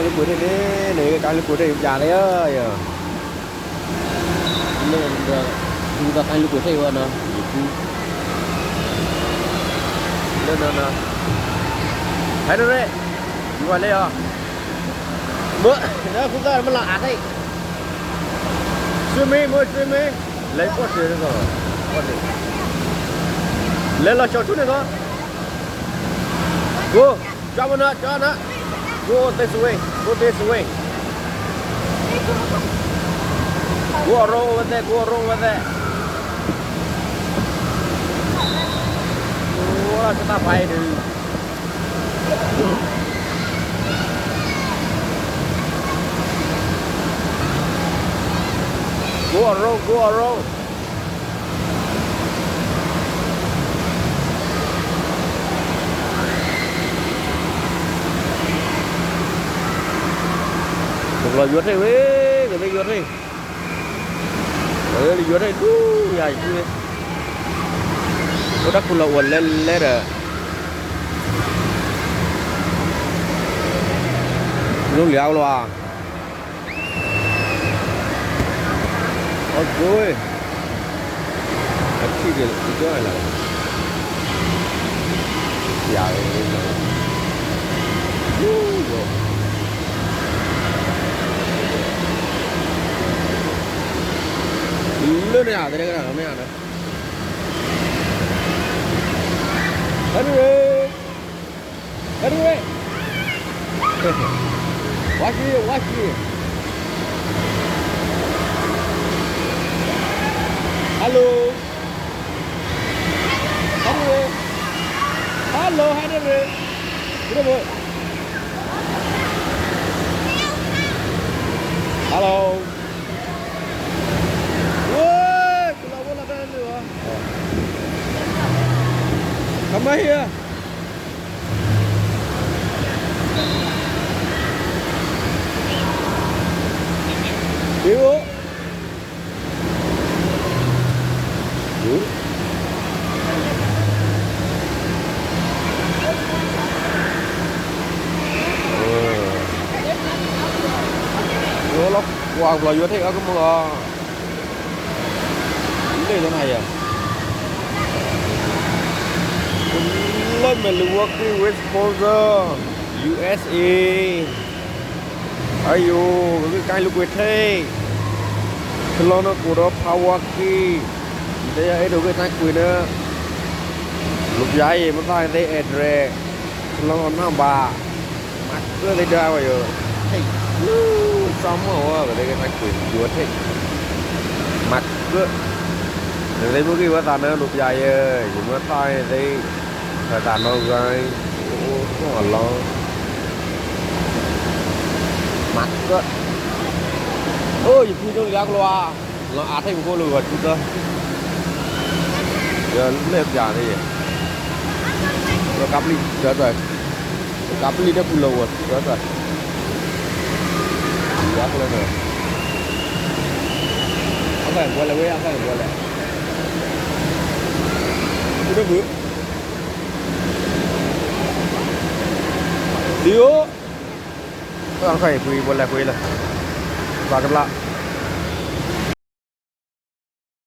cái bữa đây này cái bữa đây già đấy ơi nên chúng ta cái bữa đây nữa nên thấy đâu đấy chúng ta lấy à bữa đó chúng ta mới là đấy swimming lấy có tiền rồi có tiền lấy là cho chút này có go cho nó go this way go wrong over there oh chúng ta phải đi go wrong rồi vuốt đi với người ta vuốt đi đi vuốt đi dài chứ nó đắt là quần lên rồi luôn liao loa ôi trời cái gì cái này là dài rồi lớn này à đây cái nào mấy à đấy Henry watch it hello Henry good boy hello come here Điều nó qua là vô thấy ở cái mưa đây thế này à lên Milwaukee Wisconsin USA ayo cái lúc quên thế lo nó của đó Milwaukee đây ấy đồ cái tay quên nữa lúc dài mà tay đây address lo nó bà mặt cứ đây ra bây giờ xong rồi đây cái tay quên vừa thế mặt cứ đây bữa kia bữa ta nữa lúc dài ơi nhưng mà tay đây thời gian nó gây không là lo mặt cơ ôi phu cho gác loa nó át thành cô lừa chúng ta giờ lên giả thì nó cắm đi chết rồi cắm đi nó phu lừa chết rồi gác lên rồi anh phải quay lại với anh phải quay lại cái bước Điều các bạn phải quỳ một là quỳ là và gặp lại